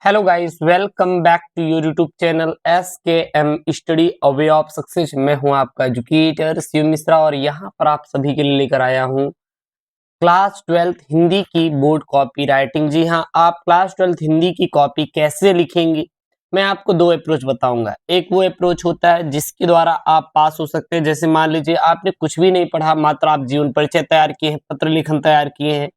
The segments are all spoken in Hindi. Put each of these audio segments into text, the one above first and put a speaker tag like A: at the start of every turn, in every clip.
A: Hello guys, welcome back to your YouTube channel SKM study a way of success. मैं हूं आपका एजुकेटर शिव मिश्रा और यहां पर आप सभी के लिए लेकर आया हूं क्लास 12th हिंदी की बोर्ड कॉपी राइटिंग। जी हां, आप क्लास 12th हिंदी की कॉपी कैसे लिखेंगे, मैं आपको दो अप्रोच बताऊंगा। एक वो अप्रोच होता है जिसके द्वारा आप पास हो सकते हैं। जैसे मान लीजिए आपने कुछ भी नहीं पढ़ा, मात्र आप जीवन परिचय तैयार किए हैं, पत्र लेखन तैयार किए हैं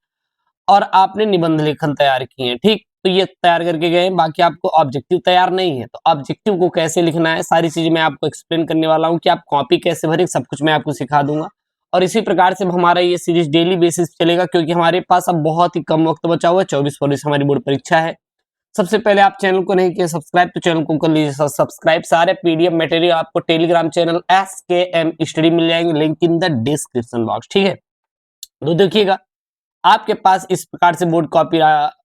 A: और आपने निबंध लेखन तैयार किए हैं, ठीक। तो ये तैयार करके गए, बाकी आपको ऑब्जेक्टिव तैयार नहीं है। तो ऑब्जेक्टिव को कैसे लिखना है, सारी चीजें मैं आपको एक्सप्लेन करने वाला हूँ कि आप कॉपी कैसे भरें, सब कुछ मैं आपको सिखा दूंगा। और इसी प्रकार से हमारा ये सीरीज डेली बेसिस पे चलेगा, क्योंकि हमारे पास अब बहुत ही कम वक्त बचा हुआ है। 24 फरवरी से हमारी बोर्ड परीक्षा है। सबसे पहले आप चैनल को नहीं किए सब्सक्राइब, तो चैनल को कर लीजिए सब्सक्राइब। सारे पीडीएफ मटेरियल आपको टेलीग्राम चैनल SKM स्टडी मिल जाएंगे, link in the description box, ठीक है। तो देखिएगा, आपके पास इस प्रकार से बोर्ड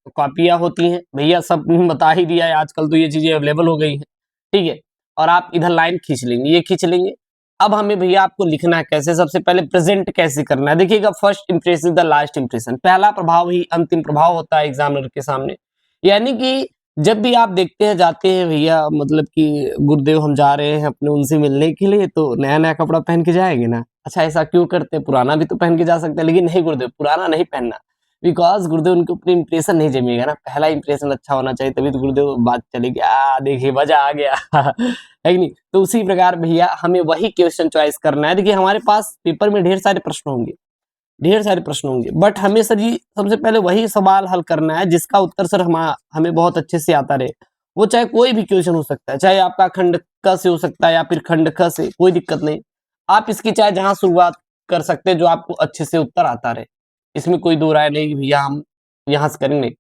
A: कॉपियां होती हैं। भैया सब बता ही दिया है, आजकल तो ये चीजें अवेलेबल हो गई हैं, ठीक है। और आप इधर लाइन खींच लेंगे, ये खींच लेंगे। अब हमें भैया आपको लिखना है कैसे, सबसे पहले प्रेजेंट कैसे करना है। देखिएगा, first impression is the last impression, पहला प्रभाव ही अंतिम प्रभाव होता है एग्जामिनर के सामने। यानी कि जब भी आप देखते हैं, जाते हैं भैया, मतलब कि गुरुदेव हम जा रहे हैं अपने उनसे मिलने के लिए, तो नया नया कपड़ा पहन के जाएंगे ना। अच्छा, ऐसा क्यों करते हैं, पुराना भी तो पहन के जा सकते हैं। लेकिन नहीं गुरुदेव, पुराना नहीं पहनना, बिकॉज गुरुदेव उनके ऊपर इंप्रेशन नहीं जमेगा ना। पहला इंप्रेशन अच्छा होना चाहिए, तभी तो गुरुदेव बात चलेगी। देखिए मजा आ गया है कि नहीं। तो उसी प्रकार भैया हमें वही क्वेश्चन चॉइस करना है। देखिए, हमारे पास पेपर में ढेर सारे प्रश्न होंगे, ढेर सारे प्रश्न होंगे, बट हमें सर जी सबसे पहले वही सवाल हल करना है जिसका उत्तर सर हमें बहुत अच्छे से आता रहे। वो चाहे कोई भी क्वेश्चन हो सकता है, चाहे आपका खंड क से हो सकता है या फिर खंड ख से, कोई दिक्कत नहीं। आप इसकी चाहे जहां शुरुआत कर सकते हैं, जो आपको अच्छे से उत्तर आता रहे। इसमें कोई दो राय नहीं कि भैया हम यहाँ से करेंगे।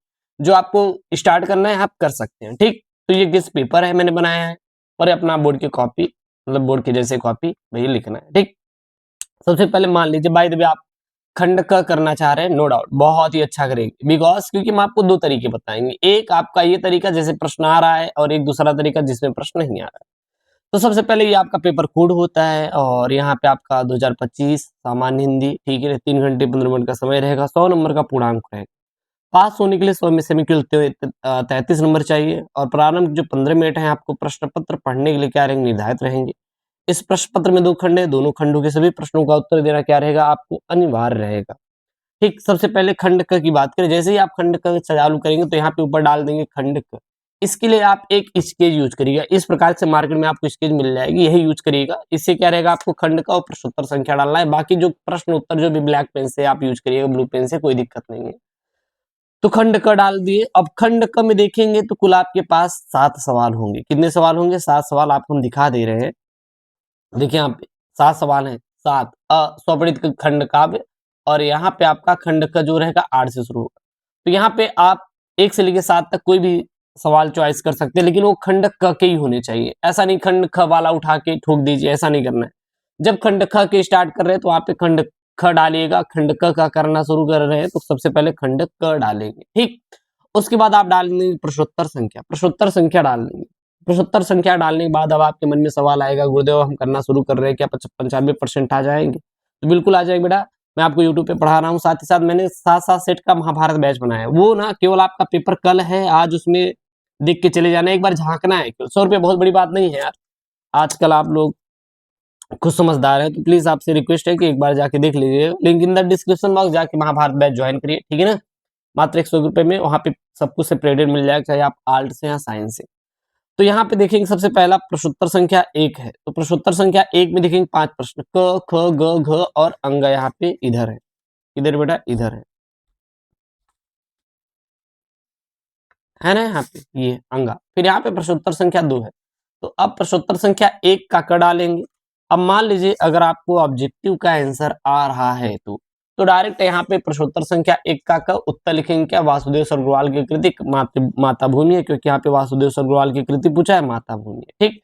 A: जो आपको स्टार्ट करना है आप कर सकते हैं, ठीक। तो ये गेस्ट पेपर है मैंने बनाया है, और अपना बोर्ड की कॉपी, मतलब बोर्ड के जैसे कॉपी भैया लिखना है, ठीक। सबसे पहले मान लीजिए बाय द वे आप खंड क करना चाह रहे हैं, नो डाउट बहुत ही अच्छा करेंगे, बिकॉज क्योंकि हम आपको दो तरीके बताएंगे। एक आपका ये तरीका जैसे प्रश्न आ रहा है, और एक दूसरा तरीका जिसमें प्रश्न नहीं आ रहा है। तो सबसे पहले ये आपका पेपर कोड होता है, और यहाँ पे आपका 2025 सामान्य हिंदी, ठीक है। 3 घंटे 15 मिनट का समय रहेगा, 100 नंबर का पूर्णांक रहेगा। पास होने के लिए 100 में से हमें केवल 33 नंबर चाहिए। और प्रारंभ जो 15 मिनट है आपको प्रश्न पत्र पढ़ने के लिए क्या रहेंगे, निर्धारित रहेंगे। इस प्रश्न पत्र में 2 खंड है, दोनों खंडों के सभी प्रश्नों का उत्तर देना क्या रहेगा, आपको अनिवार्य रहेगा, ठीक। सबसे पहले खंड क की बात करें, जैसे ही आप खंड क चालू करेंगे तो यहाँ पे ऊपर डाल देंगे खंड क। इसके लिए आप एक स्केच यूज करिएगा, इस प्रकार से मार्केट में आपको स्केच मिल जाएगी, यही यूज करिएगा। इससे क्या रहेगा, आपको खंड का और प्रश्नोत्तर संख्या डालना है। बाकी जो प्रश्न उत्तर जो भी ब्लैक पेन से आप यूज करिएगा, ब्लू पेन से, कोई दिक्कत नहीं है। तो खंड क डाल दिए। अब खंड क में देखेंगे तो कुल आपके पास 7 सवाल होंगे। कितने सवाल होंगे, 7 सवाल आपको हम दिखा दे रहे हैं। देखिए यहाँ पे 7 सवाल हैं, 7 स्वपठित खंड काव्य, और यहाँ पे आपका खंड का जो रहेगा 8 से शुरू होगा। तो यहाँ पे आप 1 से लेकर 7 तक कोई भी सवाल चॉइस कर सकते हैं, लेकिन वो खंड क के ही होने चाहिए। ऐसा नहीं खंड ख वाला उठा के ठोक दीजिए, ऐसा नहीं करना है। जब खंड ख के स्टार्ट कर रहे हैं तो वहाँ पे खंड ख डालिएगा, खंड क का करना शुरू कर रहे हैं तो सबसे पहले खंड क डालेंगे, ठीक। उसके बाद आप डाल देंगे प्रश्नोत्तर संख्या, प्रश्नोत्तर संख्या डाल देंगे। प्रश्नोत्तर संख्या डालने के बाद अब आपके मन में सवाल आएगा, गुरुदेव हम करना शुरू कर रहे हैं, क्या 95% आ जाएंगे। तो बिल्कुल आ जाएंगे बेटा, मैं आपको यूट्यूब पे पढ़ा रहा हूँ। साथ ही साथ मैंने 7-7 सेट का महाभारत बैच बनाया है। वो ना केवल आपका पेपर कल है, आज उसमें देख के चले जाना, एक बार झांकना है। 100 रुपये बहुत बड़ी बात नहीं है यार, आजकल आप लोग खुद समझदार है, तो प्लीज आपसे रिक्वेस्ट है कि एक बार जाके देख लीजिए। Link in the description box, जाके महाभारत बैच ज्वाइन करिए, ठीक है ना। मात्र 100 रुपये में वहाँ पे सब कुछ सेपरेटेड मिल जाएगा, चाहे आप आर्ट से या साइंस से। तो यहाँ पे देखेंगे सबसे पहला प्रश्नोत्तर संख्या 1 है, तो प्रश्नोत्तर संख्या 1 में देखेंगे 5 प्रश्न, क ख ग घ और अंग यहाँ पे इधर है, इधर बेटा इधर है ना, यहाँ पे ये अंगा। फिर यहाँ पे प्रश्नोत्तर संख्या 2 है। तो अब प्रश्नोत्तर संख्या 1 का क डालेंगे। अब मान लीजिए अगर आपको ऑब्जेक्टिव का आंसर आ रहा है तो डायरेक्ट यहाँ पे प्रश्नोत्तर संख्या 1 का उत्तर लिखेंगे क्या, वासुदेव सरगुरवाल की कृति माता भूमि है, क्योंकि यहाँ पे वासुदेव सरगुरवाल की कृति पूछा है, माता भूमि है, ठीक।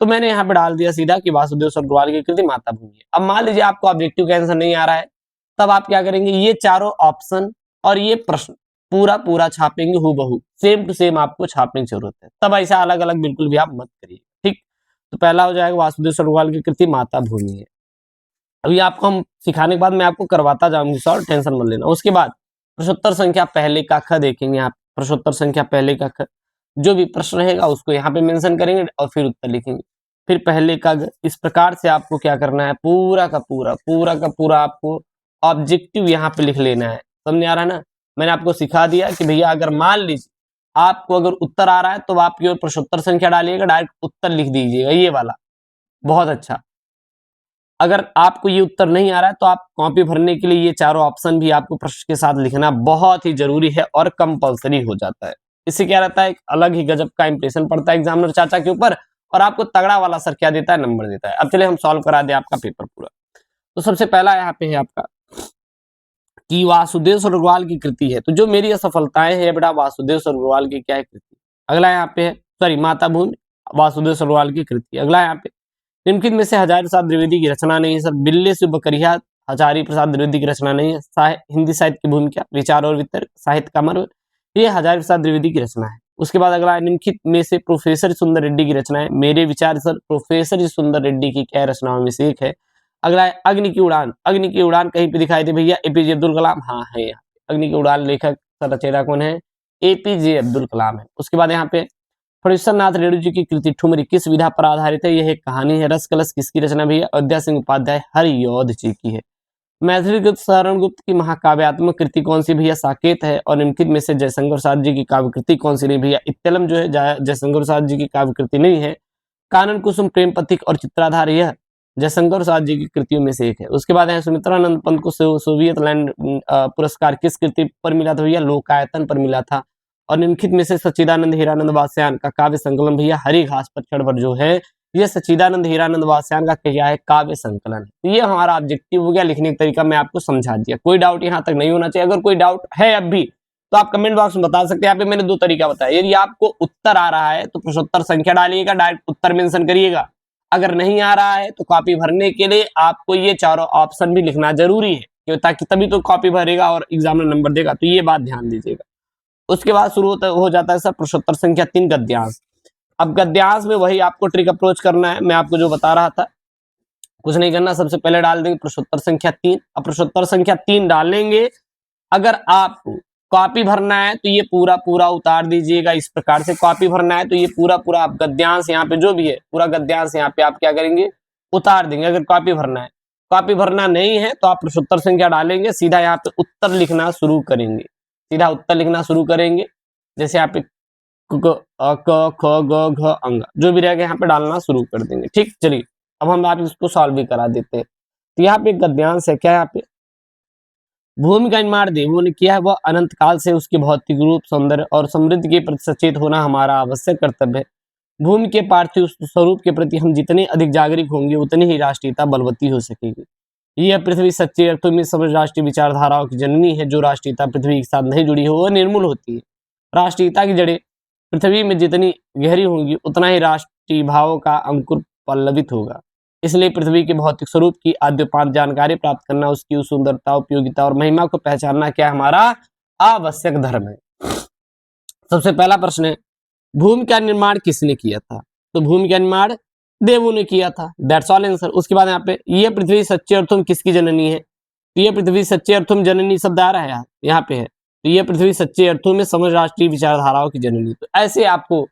A: तो मैंने यहाँ पे डाल दिया सीधा कि वासुदेव सरगुरवाल की कृति माता भूमि है। अब मान लीजिए आपको ऑब्जेक्टिव का आंसर नहीं आ रहा है, तब आप क्या करेंगे, ये चारों ऑप्शन और ये प्रश्न पूरा पूरा छापेंगे, हूबहू सेम टू सेम आपको छापने की जरूरत है। तब ऐसा अलग अलग बिल्कुल भी आप मत करिए, ठीक। तो पहला हो जाएगा वासुदेव सरगुरवाल की कृति माता भूमि है। अभी आपको हम सिखाने के बाद मैं आपको करवाता जाऊंगी सर, टेंशन मत लेना। उसके बाद प्रश्नोत्तर संख्या पहले का ख देखेंगे आप, प्रश्नोत्तर संख्या पहले का ख। जो भी प्रश्न रहेगा उसको यहाँ पे मेंशन करेंगे और फिर उत्तर लिखेंगे। फिर पहले का इस प्रकार से आपको क्या करना है, पूरा का पूरा आपको ऑब्जेक्टिव यहाँ पे लिख लेना है। समझ आ रहा है ना? मैंने आपको सिखा दिया कि भैया अगर मान लीजिए आपको अगर उत्तर आ रहा है तो आप केवल प्रश्नोत्तर संख्या डालिएगा, डायरेक्ट उत्तर लिख दीजिएगा, ये वाला। बहुत अच्छा। अगर आपको ये उत्तर नहीं आ रहा है तो आप कॉपी भरने के लिए ये चारों ऑप्शन भी आपको प्रश्न के साथ लिखना बहुत ही जरूरी है और कंपलसरी हो जाता है। इससे क्या रहता है, एक अलग ही गजब का इंप्रेशन पड़ता है एग्जामिनर चाचा के ऊपर और आपको तगड़ा वाला सर क्या देता है, नंबर देता है। अब चलिए हम सॉल्व करा दें आपका पेपर पूरा। तो सबसे पहला यहाँ पे है आपका कि वासुदेव सरगोवाल की कृति है। तो जो मेरी असफलताएं हैं बेटा वासुदेव सरगोवाल की क्या है, कृति। अगला यहाँ पे है सॉरी माता भूमि वासुदेव सरगोवाल की कृति। अगला यहाँ पे निम्नलिखित में से हजारी प्रसाद द्विवेदी की रचना नहीं है। सर बिल्ले से बकरिया हजारी प्रसाद द्विवेदी की रचना नहीं है। हिंदी साहित्य की भूमिका, विचार और वितर्क, साहित्य का मर्म, ये हजारी प्रसाद द्विवेदी की रचना है। उसके बाद अगला निम्नलिखित में से प्रोफेसर सुंदर रेड्डी की रचना है। मेरे विचार सर प्रोफेसर सुंदर रेड्डी की क्या रचनाओं में से एक है। अगला है अग्नि की उड़ान। अग्नि की उड़ान कहीं पे दिखाई दे भैया, एपीजे अब्दुल कलाम, हाँ है यहाँ। अग्नि की उड़ान लेखक रचयिता कौन है, एपीजे अब्दुल कलाम है। उसके बाद यहाँ पे फणीश्वर नाथ रेणु जी की कृति ठुमरी किस विधा पर आधारित है, यह एक कहानी है। रस कलश किसकी रचना भैया, अयोध्या सिंह उपाध्याय हरियोध जी की है। मैथिली गुप्त शरण गुप्त की महाकाव्यात्मक कृति कौन सी भैया, साकेत है। और निम्नलिखित में से जयशंकर प्रसाद जी की काव्य कृति कौन सी नहीं भैया, इत्तलम जो है जयशंकर प्रसाद जी की काव्य कृति नहीं है। कानन कुसुम प्रेम पथिक और चित्राधार यह जयशंकर प्रसाद जी की कृतियों में से एक है। उसके बाद है सुमित्रानंद पंत को सोवियत लैंड पुरस्कार किस कृति पर मिला था भैया, लोकायतन पर मिला था। और निम्नलिखित में से सच्चिदानंद हीरानंद वासयान का काव्य संकलन भैया हरि घास पर चढ़ पर जो है, ये सच्चिदानंद हीरानंद वासयान का क्या है, काव्य संकलन है। तो ये हमारा ऑब्जेक्टिव हो गया, लिखने का तरीका मैं आपको समझा दिया। कोई डाउट यहाँ तक नहीं होना चाहिए। अगर कोई डाउट है अब भी तो आप कमेंट बॉक्स में बता सकते हैं। यहाँ पे मैंने दो तरीका बताया। यदि आपको उत्तर आ रहा है तो प्रश्नोत्तर संख्या डालिएगा, डायरेक्ट उत्तर मेंशन करिएगा। अगर नहीं आ रहा है तो कॉपी भरने के लिए आपको ये चारों ऑप्शन भी लिखना जरूरी है, ताकि तभी तो कॉपी भरेगा और एग्जामिनर नंबर देगा। तो ये बात ध्यान दीजिएगा। उसके बाद शुरू हो जाता है सर प्रश्नोत्तर संख्या 3 गद्यांश। अब गद्यांश में वही आपको ट्रिक अप्रोच करना है, मैं आपको जो बता रहा था। कुछ नहीं करना, सबसे पहले डाल देंगे प्रश्नोत्तर संख्या 3। अब प्रश्नोत्तर संख्या 3 डालेंगे, अगर आपको कॉपी भरना है तो ये पूरा पूरा उतार दीजिएगा। इस प्रकार से कॉपी भरना है तो ये पूरा पूरा आप गद्यांश यहाँ पे जो भी है पूरा गद्यांश यहाँ पे आप क्या करेंगे, उतार देंगे अगर कॉपी भरना है। कॉपी भरना नहीं है तो आप प्रश्नोत्तर संख्या डालेंगे, सीधा यहाँ पे उत्तर लिखना शुरू करेंगे। सीधा उत्तर लिखना शुरू करेंगे। जैसे यहाँ पे क ख ग घ अंग जो भी रहेगा यहाँ पे डालना शुरू कर देंगे। ठीक, चलिए अब हम आप इसको सॉल्व भी करा देते हैं। तो यहाँ पे गद्यांश है क्या, यहाँ पे भूमि का निर्माण देवों ने किया है, वह अनंत काल से उसके भौतिक रूप, सौंदर्य और समृद्धि के प्रति सचेत होना हमारा आवश्यक कर्तव्य है। भूमि के पार्थिव स्वरूप के प्रति हम जितने अधिक जागरूक होंगे उतनी ही राष्ट्रीयता बलवती हो सकेगी। यह पृथ्वी सच्चे अर्थों में समझ राष्ट्रीय विचारधाराओं की जननी है। जो राष्ट्रीयता पृथ्वी के साथ नहीं जुड़ी हो वह निर्मूल होती है। राष्ट्रीयता की जड़ें पृथ्वी में जितनी गहरी होंगी उतना ही राष्ट्रीय भावों का अंकुर पल्लवित होगा। इसलिए पृथ्वी के भौतिक स्वरूप की आद्योपांत जानकारी प्राप्त करना, उसकी सुंदरता, उपयोगिता और महिमा को पहचानना क्या हमारा आवश्यक धर्म है। सबसे पहला प्रश्न है, भूमि का निर्माण किसने किया था? तो भूमि का निर्माण देवों ने किया था, दैट्स ऑल आंसर। उसके बाद यहाँ पे यह पृथ्वी सच्चे अर्थों में किसकी जननी है? तो यह पृथ्वी सच्चे अर्थों में जननी शब्द आ रहा है यहाँ पे है। तो यह पृथ्वी सच्चे अर्थों में समझ राष्ट्रीय विचारधाराओं की जननी। तो ऐसे आपको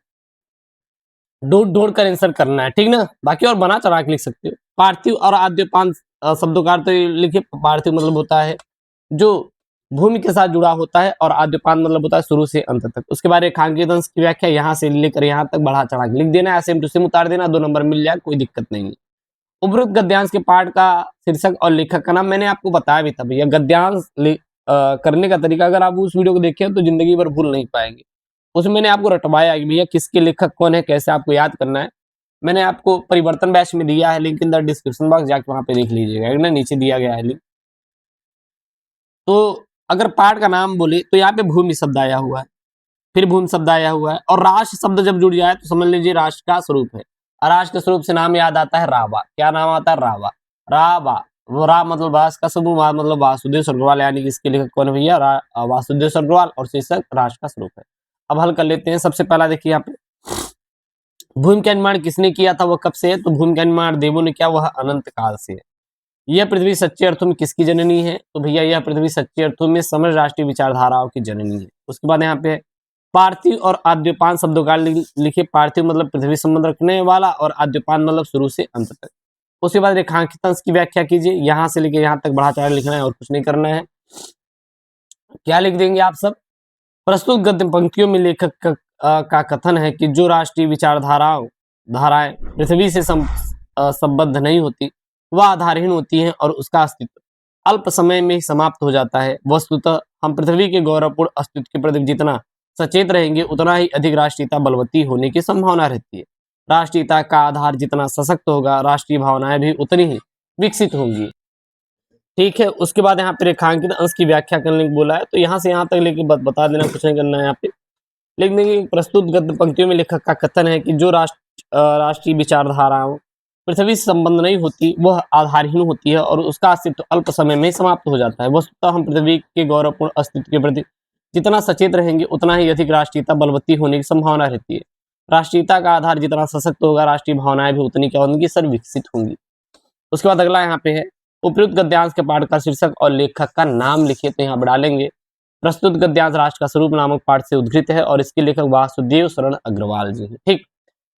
A: ढूंढ ढूंढ कर आंसर करना है, ठीक ना। बाकी और बना चढ़ा के लिख सकते हो। पार्थिव और आद्योपांत शब्दों का अर्थ लिखिए। पार्थिव मतलब होता है जो भूमि के साथ जुड़ा होता है और आद्योपांत मतलब होता है शुरू से अंत तक। उसके बाद रेखांकित अंश की व्याख्या यहाँ से लेकर यहाँ तक बढ़ा चढ़ा के लिख देना है, सेम टू सेम उतार देना, 2 नंबर मिल जाए, कोई दिक्कत नहीं है। उपरोक्त गद्यांश के पाठ का शीर्षक और लेखक का नाम मैंने आपको बताया भी था भैया। गद्यांश करने का तरीका अगर आप उस वीडियो को देखें तो जिंदगी भर भूल नहीं पाएंगे। उसमें मैंने आपको रटवाया कि भैया किसके लेखक कौन है, कैसे आपको याद करना है। मैंने आपको परिवर्तन बैच में दिया है, link in the description box, जाके वहां पे देख लीजिएगा, ना नीचे दिया गया है लिंक। तो अगर पाठ का नाम बोले तो यहाँ पे भूमि शब्द आया हुआ है, फिर भूमि शब्द आया हुआ है, और राष्ट्र शब्द जब जुड़ जाए तो समझ लीजिए राष्ट्र का स्वरूप है। राष्ट्र के स्वरूप से नाम याद आता है रावा। क्या नाम आता है? रावा। रावा, वो रा मतलब राष्ट्र का स्वरूप, वा मतलब वासुदेव सरगोवाल, यानी कि इसके लेखक कौन है भैया? वासुदेव सरगोवाल, और शीर्षक राष्ट्र का स्वरूप है। अब हल कर लेते हैं। सबसे पहला देखिए यहाँ पे भूमि का निर्माण किसने किया था, वह कब से है? तो भूमि का निर्माण देवों ने किया, वह अनंत काल से है। यह पृथ्वी सच्चे अर्थों में किसकी जननी है? तो भैया यह पृथ्वी सच्चे अर्थों में समझ राष्ट्रीय विचारधाराओं की जननी है। उसके बाद यहाँ पे पार्थिव और आद्योपान शब्दों का लिखिए। पार्थिव मतलब पृथ्वी संबंध रखने वाला और आद्योपान मतलब शुरू से अंत तक। उसके बाद रेखांकित अंश की व्याख्या कीजिए। यहां से लेके यहां तक बढ़ा चढ़ा लिखना है और कुछ नहीं करना है। क्या लिख देंगे आप सब? प्रस्तुत गद्य पंक्तियों में लेखक का कथन है कि जो राष्ट्रीय धाराएं पृथ्वी से संबद्ध नहीं होती वह आधारहीन होती हैं और उसका अस्तित्व अल्प समय में ही समाप्त हो जाता है। वस्तुतः हम पृथ्वी के गौरवपूर्ण अस्तित्व के प्रति जितना सचेत रहेंगे उतना ही अधिक राष्ट्रीयता बलवती होने की संभावना रहती है। राष्ट्रीयता का आधार जितना सशक्त होगा राष्ट्रीय भावनाएं भी उतनी ही विकसित होंगी। ठीक है, उसके बाद यहाँ पे रेखांकित अंश की व्याख्या करने को बोला है, तो यहाँ से यहाँ तक लेके बता देना, कुछ नहीं करना है। यहाँ पे लिख देंगे प्रस्तुत गद्य पंक्तियों में लेखक का कथन है कि जो राष्ट्रीय विचारधाराओं पृथ्वी से संबंध नहीं होती वह आधारहीन होती है और उसका अस्तित्व अल्प समय में समाप्त हो जाता है। वस्तुतः हम पृथ्वी के गौरवपूर्ण अस्तित्व के प्रति जितना सचेत रहेंगे उतना ही अधिक राष्ट्रीयता बलवती होने की संभावना रहती है। राष्ट्रीयता का आधार जितना सशक्त होगा राष्ट्रीय भावनाएं भी उतनी क्या होंगी सर? विकसित होंगी। उसके बाद अगला यहाँ पे है उपयुक्त गद्यांश के पाठ का शीर्षक और लेखक का नाम लिखिए। तो यहाँ पर डालेंगे प्रस्तुत गद्यांश राष्ट्र का स्वरूप नामक पाठ से उद्धृत है और इसके लेखक वासुदेव शरण अग्रवाल जी हैं। ठीक,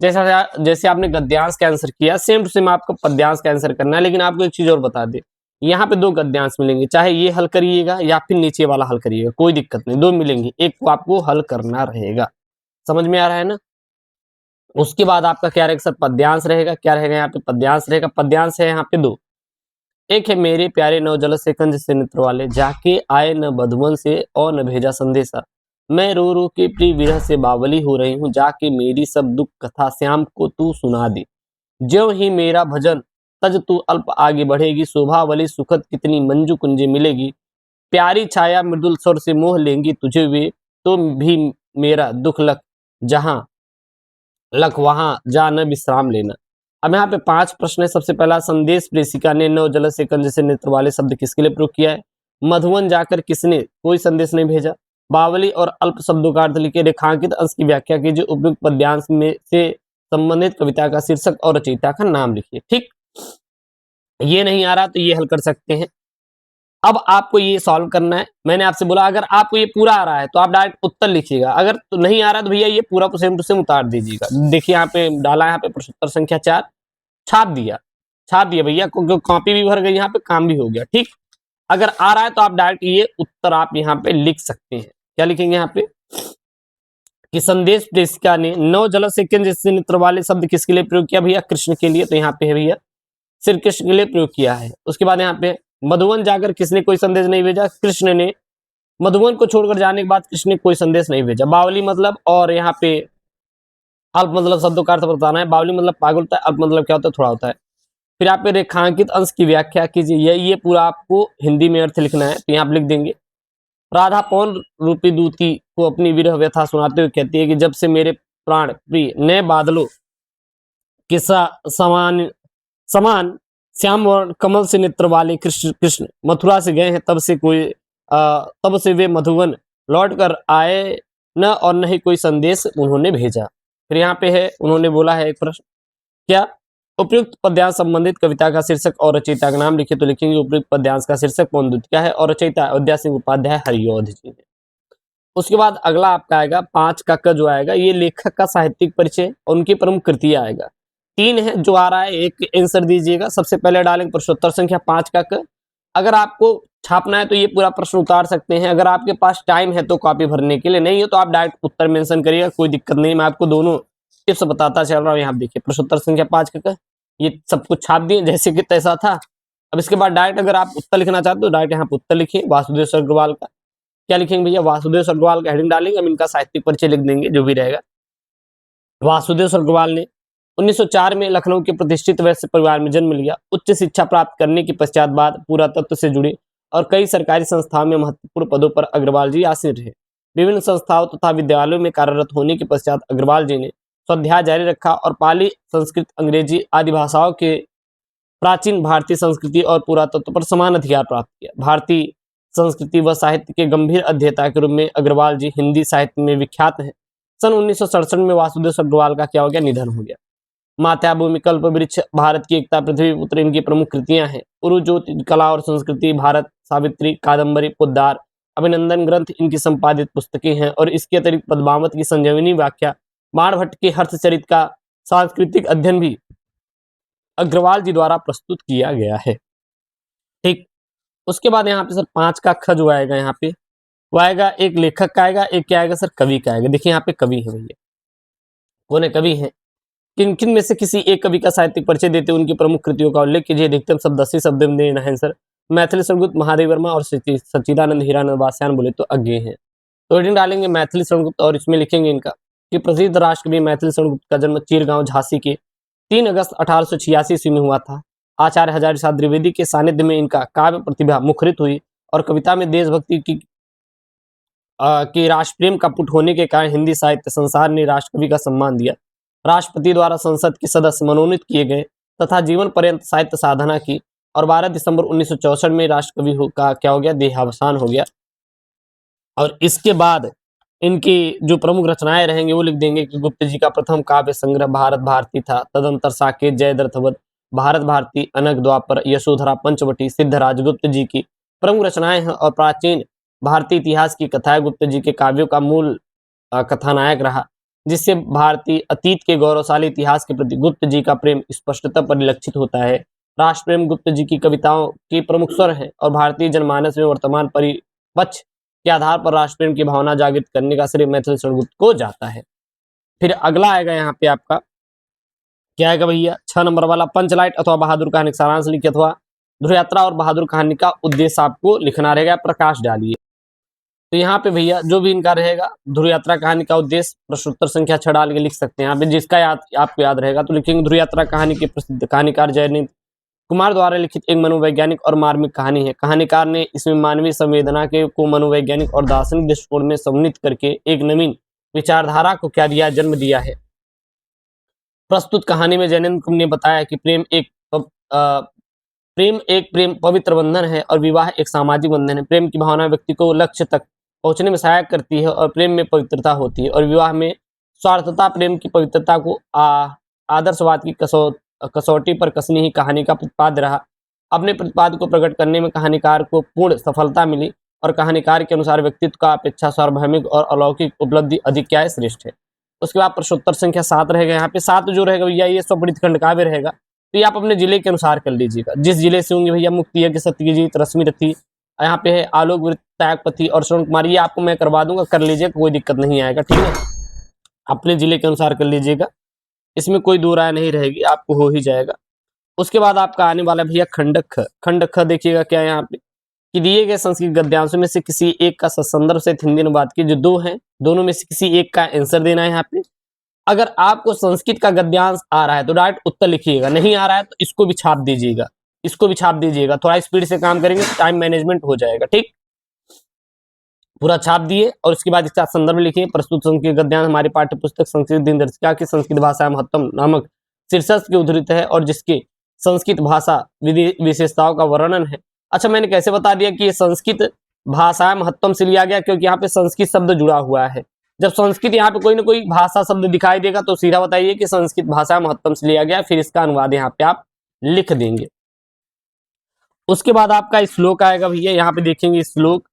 A: जैसे आपने गद्यांश का आंसर किया सेम टू सेम आपको पद्यांश का आंसर करना है। लेकिन आपको एक चीज और बता दे, यहाँ पे दो गद्यांश मिलेंगे, चाहे ये हल करिएगा या फिर नीचे वाला हल करिएगा, कोई दिक्कत नहीं, दो मिलेंगे, एक को आपको हल करना रहेगा। समझ में आ रहा है ना? उसके बाद आपका क्या रहेगा सर? पद्यांश रहेगा। क्या रहेगा यहाँ पे? पद्यांश रहेगा। पद्यांश है यहाँ पे दो, एक है मेरे प्यारे नवजल से कंज से नेत्र वाले, जाके आए न बधुवन से और न भेजा संदेशा, मैं रो रो के प्रिय विरह से बावली हो रही हूँ, जाके मेरी सब दुख कथा श्याम को तू सुना दे, ज्यों ही मेरा भजन तज तू अल्प आगे बढ़ेगी, शोभावली सुखद कितनी मंजू कुंजे मिलेगी, प्यारी छाया मृदुल स्वर से मोह लेंगी तुझे वे, तो भी मेरा दुख लख जहां लख वहां जा न विश्राम लेना। अब यहाँ पे 5 प्रश्न है। सबसे पहला, संदेश प्रेषिका ने नव जल से कंज से नेत्र वाले शब्द किसके लिए प्रयोग किया है? मधुवन जाकर किसने कोई संदेश नहीं भेजा। बावली और अल्प शब्दों का अर्थ लिखे। रेखांकित अंश की व्याख्या कीजिए। उपयुक्त पद्यांश में से संबंधित कविता का शीर्षक और रचयिता का नाम लिखिए। ठीक, ये नहीं आ रहा तो ये हल कर सकते हैं। अब आपको ये सॉल्व करना है। मैंने आपसे बोला अगर आपको ये पूरा आ रहा है तो आप डायरेक्ट उत्तर लिखिएगा, अगर तो नहीं आ रहा तो भैया ये पूरा सेम टू सेम उतार दीजिएगा। देखिए यहाँ पे डाला, यहाँ पे प्रश्न उत्तर संख्या 4 छाप दिया भैया, कॉपी भी भर गई, यहाँ पे काम भी हो गया। ठीक, अगर आ रहा है तो आप डायरेक्ट ये उत्तर आप यहाँ पे लिख सकते हैं। क्या लिखेंगे यहाँ पे कि संदेश प्रेषिका ने नौ जल से जैसे नेत्र वाले शब्द किसके लिए प्रयोग किया? भैया कृष्ण के लिए। तो यहाँ पे है भैया श्री कृष्ण के लिए प्रयोग किया है। उसके बाद यहाँ पे मधुवन जाकर किसने कोई संदेश नहीं भेजा? कृष्ण ने। मधुवन को छोड़कर जाने के बाद कृष्ण ने कोई संदेश नहीं भेजा। बावली मतलब, और यहाँ पे अल्प मतलब शब्दों का अर्थ बताना है। बावली मतलब पागल होता है, अल्प मतलब क्या होता है? थोड़ा होता है। फिर आप पे रेखांकित अंश की व्याख्या कीजिए। ये पूरा आपको हिंदी में अर्थ लिखना है। तो यहाँ आप लिख देंगे राधा पौन रूपी दूती को अपनी विरह व्यथा सुनाते हुए कहती है कि जब से मेरे प्राण प्रिय नए बादलों के समान समान श्याम और कमल से नेत्र वाले कृष्ण मथुरा से गए हैं, तब से वे मधुवन लौट कर आए न, और न ही कोई संदेश उन्होंने भेजा। फिर यहाँ पे है, उन्होंने बोला है एक प्रश्न, क्या उपयुक्त पद्यांश संबंधित कविता का शीर्षक और रचयिता का नाम लिखे। तो लिखेंगे उपयुक्त पद्यांश का शीर्षक पौनद्वितिका है और रचयिता अयोध्या सिंह उपाध्याय हरिऔध जी है। उसके बाद अगला आपका आएगा 5 का क जो आएगा ये लेखक का साहित्यिक परिचय और उनकी प्रमुख कृतियां आएगा। 3 है जो आ रहा है, एक आंसर दीजिएगा। सबसे पहले डालेंगे प्रश्नोत्तर संख्या 5 का क। अगर आपको छापना है तो ये पूरा प्रश्न उतार सकते हैं, अगर आपके पास टाइम है तो कॉपी भरने के लिए, नहीं है तो आप डायरेक्ट उत्तर मेंशन करिएगा, कोई दिक्कत नहीं। मैं आपको दोनों टिप्स बताता चल रहा हूँ। यहाँ देखिए प्रश्नोत्तर संख्या 5 का ये सब कुछ छाप दिए जैसे कि तैसा था। अब इसके बाद डायरेक्ट अगर आप उत्तर लिखना चाहते हो डायरेक्ट यहाँ पे उत्तर लिखिए वासुदेव अग्रवाल का। क्या लिखेंगे भैया? वासुदेव अग्रवाल का हेडिंग डालेंगे, हम इनका साहित्यिक परिचय लिख देंगे जो भी रहेगा। वासुदेव अग्रवाल ने 1904 में लखनऊ के प्रतिष्ठित वैश्य परिवार में जन्म लिया। उच्च शिक्षा प्राप्त करने के पश्चात बाद पुरातत्व से जुड़े और कई सरकारी संस्थाओं में महत्वपूर्ण पदों पर अग्रवाल जी आसीन रहे। विभिन्न संस्थाओं तथा विद्यालयों में कार्यरत होने के पश्चात अग्रवाल जी ने स्वाध्याय जारी रखा और पाली, संस्कृत, अंग्रेजी आदि भाषाओं के प्राचीन भारतीय संस्कृति और पुरातत्व पर समान अधिकार प्राप्त किया। भारतीय संस्कृति व साहित्य के गंभीर अध्येता के रूप में अग्रवाल जी हिंदी साहित्य में विख्यात हैं। सन 1967 में वासुदेव अग्रवाल का क्या हो गया? निधन हो गया। माता भूमि, कल्प वृक्ष, भारत की एकता, पृथ्वी पुत्र इनकी प्रमुख कृतियां हैं। उरु ज्योति, कला और संस्कृति, भारत, सावित्री, कादम्बरी, पोद्दार, अभिनंदन ग्रंथ इनकी संपादित पुस्तकें हैं। और इसके अतिरिक्त पद्मावत की संजीवनी व्याख्या, बाणभट्ट के हर्षचरित का सांस्कृतिक अध्ययन भी अग्रवाल जी द्वारा प्रस्तुत किया गया है। ठीक, उसके बाद यहाँ पे सर 5 का ख जो आएगा यहाँ पे वो आएगा, एक लेखक का आएगा, एक क्या आएगा सर, कवि का आएगा। देखिए यहाँ पे कवि है भैया, कौन है, कवि है। किन किन में से किसी एक कवि का साहित्यिक परिचय देते उनकी प्रमुख कृतियों का उल्लेख कीजिए। अधिकतम शब्द 80 शब्द में देना है सर। मैथिली शरणगुप्त, महादेव वर्मा और सच्चिदानंद हीरानंद वासयान बोले तो अज्ञे हैं। तो हेडिंग डालेंगे मैथिली शरणगुप्त और इसमें लिखेंगे इनका कि प्रसिद्ध राष्ट्रकवि मैथिली शरणगुप्त का जन्म चीरगांव झांसी के 3 अगस्त 1886 ईस्वी में हुआ था। आचार्य हजारी प्रसाद द्विवेदी के सानिध्य में इनका काव्य प्रतिभा मुखरित हुई और कविता में देशभक्ति की राष्ट्रप्रेम का पुट होने के कारण हिंदी साहित्य संसार ने राष्ट्रकवि का सम्मान दिया। राष्ट्रपति द्वारा संसद के सदस्य मनोनीत किए गए तथा जीवन पर्यंत साहित्य साधना की और 12 दिसंबर 1964 में राष्ट्रकवि का क्या हो गया, देहावसान हो गया। और इसके बाद इनकी जो प्रमुख रचनाएं रहेंगे वो लिख देंगे कि गुप्त जी का प्रथम काव्य संग्रह भारत भारती था। तदंतर साकेत, जयद्रथवध, भारत भारती, अनग द्वापर, यशोधरा, पंचवटी, सिद्धराज गुप्त जी की प्रमुख रचनाएं हैं। और प्राचीन भारतीय इतिहास की कथाएं गुप्त जी के काव्यों का मूल कथानायक रहा, जिससे भारतीय अतीत के गौरवशाली इतिहास के प्रति गुप्त जी का प्रेम स्पष्टतः परिलक्षित होता है। राष्ट्रप्रेम गुप्त जी की कविताओं की प्रमुख स्वर है और भारतीय जनमानस में वर्तमान परिपक्ष के आधार पर राष्ट्रप्रेम की भावना जागृत करने का श्रेय मैथिली शरणगुप्त को जाता है। फिर अगला आएगा यहाँ पे आपका क्या आएगा भैया, 6 नंबर वाला, पंचलाइट अथवा बहादुर कहानी का सारांश लिखिए अथवा ध्रुव यात्रा और बहादुर कहानी का उद्देश्य आपको लिखना रहेगा, प्रकाश डालिए। तो यहाँ पे भैया जो भी इनका रहेगा, ध्रुव यात्रा कहानी का उद्देश्य प्रश्नोत्तर संख्या 6 डाल के लिख सकते हैं यहाँ पे, जिसका आपको याद रहेगा तो लिखेंगे ध्रुव यात्रा कहानी के प्रसिद्ध कहानीकार जयनीत कुमार द्वारा लिखित एक मनोवैज्ञानिक और मार्मिक कहानी है। कहानीकार ने इसमें मानवीय संवेदना के को मनोवैज्ञानिक और दार्शनिक दृष्टिकोण में सम्मिलित करके एक नवीन विचारधारा को क्या दिया, जन्म दिया है। प्रस्तुत कहानी में जैनेन्द्र ने बताया कि प्रेम पवित्र बंधन है और विवाह एक सामाजिक बंधन है। प्रेम की भावना व्यक्ति को लक्ष्य तक पहुंचने में सहायक करती है और प्रेम में पवित्रता होती है, और विवाह में स्वार्थता प्रेम की पवित्रता को आदर्शवाद की कसौटी पर कसनी ही कहानी का प्रतिपाद्य रहा। अपने प्रतिपाद्य को प्रकट करने में कहानीकार को पूर्ण सफलता मिली और कहानीकार के अनुसार व्यक्तित्व का अपेक्षा सार्वभौमिक और अलौकिक उपलब्धि अधिक क्या है, श्रेष्ठ है। उसके बाद प्रश्नोत्तर संख्या 7 रहेगा। यहाँ पे 7 जो रहेगा भैया ये स्वपरित खंडकाव्य रहेगा, तो ये आप अपने जिले के अनुसार कर लीजिएगा। जिस जिले से होंगे भैया, मुक्ति यज्ञ, सत्यजीत, रश्मि रथी, यहाँ पे है आलोक वृत्त, त्यागपति और श्रवण कुमार, ये आपको मैं करवा दूंगा, कर लीजिएगा, कोई दिक्कत नहीं आएगा, ठीक है। अपने जिले के अनुसार कर लीजिएगा, इसमें कोई दो राय नहीं रहेगी, आपको हो ही जाएगा। उसके बाद आपका आने वाला भैया खंडक ख। खंडक ख देखिएगा क्या है यहाँ पे कि दिए गए संस्कृत गद्यांशों में से किसी एक का संदर्भ से हिंदी अनुवाद की जो 2 हैं, दोनों में से किसी एक का आंसर देना है यहाँ पे। अगर आपको संस्कृत का गद्यांश आ रहा है तो डायरेक्ट उत्तर लिखिएगा, नहीं आ रहा है तो इसको भी छाप दीजिएगा, इसको भी छाप दीजिएगा। थोड़ा स्पीड से काम करेंगे तो टाइम मैनेजमेंट हो जाएगा, ठीक। पूरा छाप दिए और उसके बाद इसका संदर्भ लिखिए। प्रस्तुत संस्कृत गद्यांश हमारी पाठ्य पुस्तक संस्कृत दिनदर्शिका की संस्कृत भाषा महत्तम नामक शीर्षक के उद्धृत है और जिसके संस्कृत भाषा विशेषताओं का वर्णन है। अच्छा, मैंने कैसे बता दिया कि ये संस्कृत भाषा महत्तम से लिया गया, क्योंकि यहाँ पे संस्कृत शब्द जुड़ा हुआ है। जब संस्कृत यहाँ पे कोई ना कोई भाषा शब्द दिखाई देगा तो सीधा बताइए कि संस्कृत भाषा महत्तम से लिया गया, फिर इसका अनुवाद यहाँ पे आप लिख देंगे। उसके बाद आपका श्लोक आएगा भैया, यहाँ पे देखेंगे श्लोक,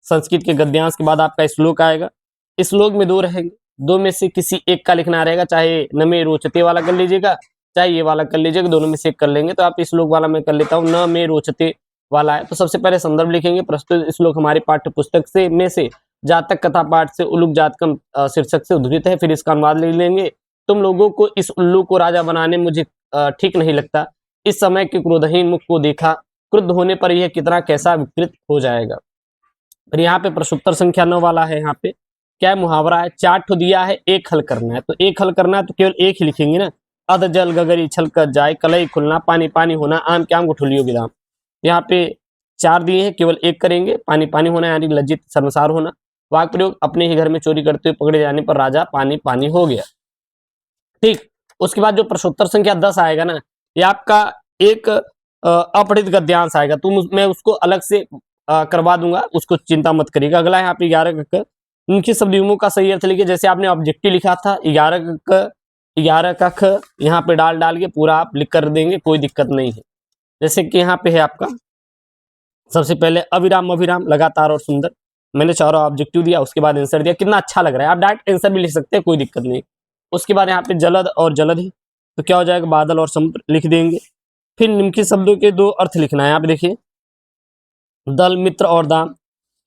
A: संस्कृत के गद्यांश के बाद आपका श्लोक आएगा। श्लोक में 2 रहेंगे, 2 में से किसी एक का लिखना रहेगा, चाहे न में रोचते वाला कर लीजिएगा, चाहे ये वाला कर लीजिएगा, दोनों में से एक कर लेंगे। तो आप श्लोक वाला मैं कर लेता हूँ, न में रोचते वाला है। तो सबसे पहले संदर्भ लिखेंगे, प्रस्तुत श्लोक हमारी पाठ्य पुस्तक से में से जातक कथा पाठ से उल्लूक जातकम शीर्षक से उद्धृत है, फिर इसका अनुवाद ले लेंगे। तुम लोगों को इस उल्लू को राजा बनाने मुझे ठीक नहीं लगता। इस समय के क्रोधहीन मुख को देखा, क्रुद्ध होने पर यह कितना कैसा विकृत हो जाएगा। फिर यहाँ पे प्रश्नोत्तर संख्या 9 वाला है, यहाँ पे क्या मुहावरा है, 4 ठो दिया है, एक हल करना है। तो एक हल करना है तो केवल एक ही लिखेंगे ना, अध जल गगरी छलक जाए, कलई खुलना, पानी पानी होना, आम के आम गुठलियों गिदाम। यहाँ पे 4 दिए हैं, केवल एक करेंगे, पानी पानी होना यानी लज्जित शर्मसार होना। वाक प्रयोग, अपने ही घर में चोरी करते हुए पकड़े जाने पर राजा पानी पानी हो गया, ठीक। उसके बाद जो प्रश्नोत्तर संख्या 10 आएगा ना, ये आपका एक अपठित गद्यांश आएगा, तो मैं उसको अलग से करवा दूंगा, उसको चिंता मत करिएगा। अगला यहाँ पे 11 क उनके शब्द युग्मों का सही अर्थ लिखिए। जैसे आपने ऑब्जेक्टिव लिखा था 11 का ख यहाँ पे डाल के पूरा आप लिख कर देंगे, कोई दिक्कत नहीं है। जैसे कि यहाँ पे है आपका सबसे पहले अविराम अभिराम, लगातार और सुंदर। मैंने चारों ऑब्जेक्टिव दिया, उसके बाद आंसर दिया। कितना अच्छा लग रहा है, आप डायरेक्ट आंसर भी लिख सकते हैं, कोई दिक्कत नहीं। उसके बाद यहाँ पे जलद और जलद है, तो क्या हो जाएगा, बादल और समुद्र लिख देंगे। फिर निम्नलिखित शब्दों के दो अर्थ लिखना है। यहाँ पे देखिए दल, मित्र और दाम,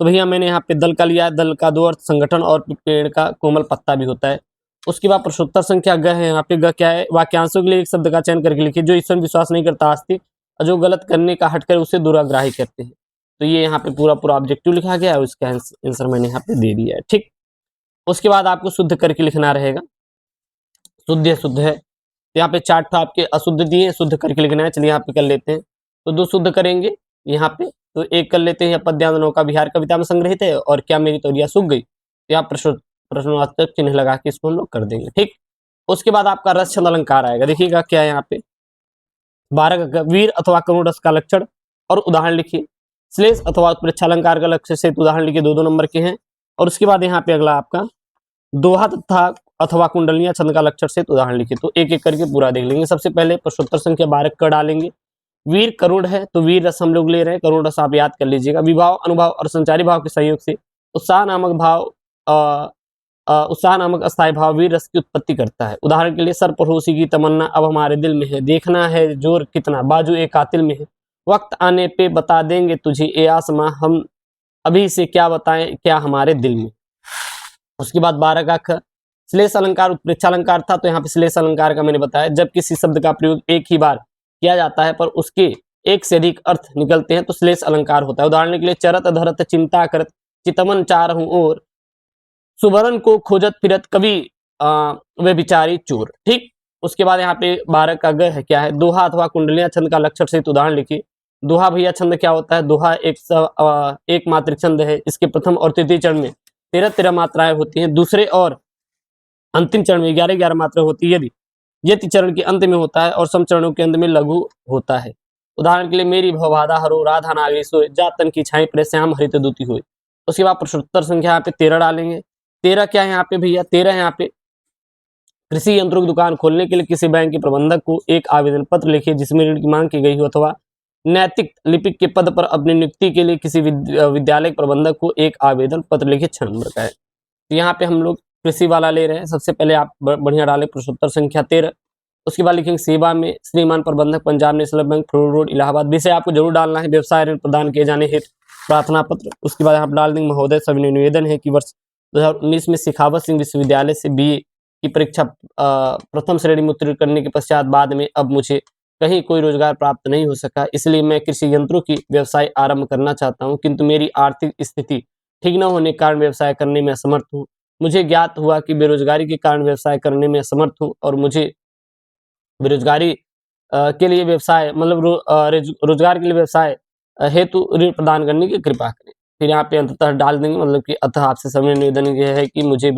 A: तो भैया मैंने यहाँ पे दल का लिया है। दल का दो अर्थ, संगठन और पेड़ का कोमल पत्ता भी होता है। उसके बाद प्रश्नोत्तर संख्या ग है। यहाँ पे ग क्या है, वाक्यांशों के लिए एक शब्द का चयन करके लिखिए। जो ईश्वर विश्वास नहीं करता आस्तिक, और जो गलत करने का हटकर उसे दुराग्राही करते हैं। तो ये यहाँ पे पूरा पूरा ऑब्जेक्टिव लिखा गया है, उसका आंसर मैंने यहाँ पे दे दिया है। ठीक, उसके बाद आपको शुद्ध करके लिखना रहेगा। शुद्ध है, शुद्ध है, तो यहाँ पे 4 ठो आपके अशुद्ध दिए, शुद्ध करके लिखना है। चलिए यहाँ पे कर लेते हैं, तो 2 शुद्ध करेंगे यहाँ पे, तो एक कर लेते हैं। पद्यांश नौका विहार कविता में संग्रहित है, और क्या मेरी तौलिया सूख गई, तो यहाँ प्रश्नवाचक चिन्ह लगा के इसको हम लोग कर देंगे। ठीक, उसके बाद आपका रस छंद अलंकार आएगा। देखिएगा क्या है यहाँ पे, 12 का वीर अथवा करुण रस का लक्षण और उदाहरण लिखिए। श्लेष अथवा उत्प्रेक्षालंकार का लक्ष्य से उदाहरण लिखिए, 2-2 नंबर के हैं। और उसके बाद यहाँ पे अगला आपका दोहा तथा अथवा कुंडलियां छंद का लक्षण से उदाहरण लिखिए। तो एक एक करके पूरा देख लेंगे। सबसे पहले प्रश्नोत्तर संख्या 12 का डालेंगे। वीर करुण है, तो वीर रस हम लोग ले रहे हैं, करुण रस आप याद कर लीजिएगा। विभाव, अनुभव और संचारी भाव के संयोग से उत्साह नामक भाव उत्साह नामक अस्थायी भाव वीर रस की उत्पत्ति करता है। उदाहरण के लिए, सर पड़ोसी की तमन्ना अब हमारे दिल में है, देखना है जोर कितना बाजू एक कातिल में है, वक्त आने पे बता देंगे तुझे ए आसमां, हम अभी से क्या बताएं क्या हमारे दिल में। उसके बाद 12 का ख, श्लेष अलंकार उत्प्रेक्षा अलंकार था, तो यहाँ पे श्लेष अलंकार का मैंने बताया, जब किसी शब्द का प्रयोग एक ही बार किया जाता है पर उसके एक से अधिक अर्थ निकलते हैं तो श्लेष अलंकार होता है। उदाहरण के लिए, चरत धरत चिंता करत चितमन चारहूं ओर, सुवर्ण को खोजत फिरत कवि वे बिचारी चोर। ठीक, उसके बाद यहाँ पे 12 का ग है, क्या है, दोहा अथवा कुंडलियां छंद का लक्षण से उदाहरण लिखिए। दोहा भैया छंद क्या होता है, दोहा एक मात्रिक छंद है। इसके प्रथम और तृतीय चरण में 13-13 मात्राएं होती हैं, दूसरे और अंतिम चरण में 11-11 मात्रा होती है। यदि यति चरण के अंत में होता है और सम चरणों के अंत में लघु होता है। उदाहरण के लिए, मेरी भवबाधा हरो राधा नागरी सोए, जा तन की छाई पर श्याम हरित दूती हुए। उसके बाद प्रश्नोत्तर संख्या यहाँ पे 13 डालेंगे। 13 क्या है यहाँ पे भैया, 13 है यहाँ पे, कृषि यंत्रों की दुकान खोलने के लिए किसी बैंक के प्रबंधक को एक आवेदन पत्र लिखिए जिसमें ऋण की मांग की गई हो, अथवा नैतिक लिपिक के पद पर अपनी नियुक्ति के लिए किसी विद्यालय के प्रबंधक को एक आवेदन पत्र लिखिए। 6 नंबर का है। तो यहाँ पे हम लोग कृषि वाला ले रहे हैं। सबसे पहले आप बढ़िया डालें प्रश्नोत्तर संख्या 13। उसके बाद लिखेंगे, सेवा में श्रीमान प्रबंधक Punjab national bank, floor road, Allahabad. विषय आपको जरूर डालना है, व्यवसाय ऋण प्रदान किए जाने हेतु प्रार्थना पत्र। उसके बाद आप डाल देंगे, महोदय सभी निवेदन है कि वर्ष 2019 में सिखावत सिंह विश्वविद्यालय से BA की परीक्षा प्रथम श्रेणी में उत्तीर्ण करने के पश्चात बाद में अब मुझे कहीं कोई रोजगार प्राप्त नहीं हो सका, इसलिए मैं कृषि यंत्रों की व्यवसाय आरंभ करना चाहता हूं, किंतु मेरी आर्थिक स्थिति ठीक न होने के कारण व्यवसाय करने में असमर्थ हूं। मुझे ज्ञात हुआ कि बेरोजगारी के कारण व्यवसाय करने में असमर्थ हूं और मुझे बेरोजगारी के लिए व्यवसाय मतलब रोजगार के लिए व्यवसाय हेतु ऋण प्रदान करने की कृपा करें। फिर यहाँ पे अंततः डाल देंगे, मतलब कि अतः आपसे समय निवेदन यह है कि मुझे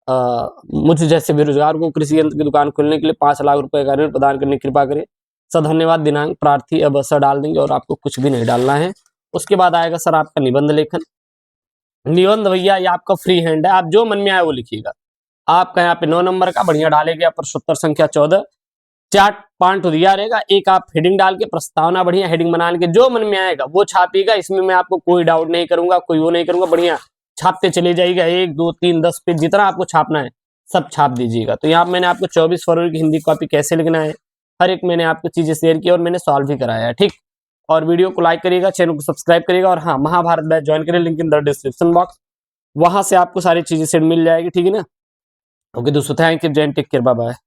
A: मुझे जैसे बेरोजगार को कृषि यंत्र की दुकान खोलने के लिए 5 लाख रुपए का ऋण प्रदान करने की कृपा करें। धन्यवाद, दिनांक, प्रार्थी, अब सर डाल देंगे और आपको कुछ भी नहीं डालना है। उसके बाद आएगा सर आपका निबंध लेखन। निबंध भैया ये आपका फ्री हैंड है, आप जो मन में आए वो लिखिएगा। आपका यहाँ पे 9 नंबर का बढ़िया डालेगा, प्रश्नोत्तर संख्या 14। 4 पॉइंट दिया रहेगा, एक आप हेडिंग डाल के प्रस्तावना बढ़िया हेडिंग बना के जो मन में आएगा वो छापिएगा। इसमें मैं आपको कोई डाउट नहीं करूंगा, कोई वो नहीं करूंगा, बढ़िया छापते चले जाइएगा। 1, 2, 3, 10 पेज जितना आपको छापना है सब छाप दीजिएगा। तो यहाँ मैंने आपको 24 फरवरी की हिंदी कॉपी कैसे लिखना है हर एक मैंने आपको चीजें शेयर की और मैंने सॉल्व भी कराया है। ठीक, और वीडियो को लाइक करिएगा, चैनल को सब्सक्राइब करिएगा, और हाँ, महाभारत बैच ज्वाइन करें, link in the description box, वहां से आपको सारी चीजें मिल जाएगी। ठीक है ना। ओके दोस्तों, थैंक यू, जय हिंद, टेक केयर, बाय बाय।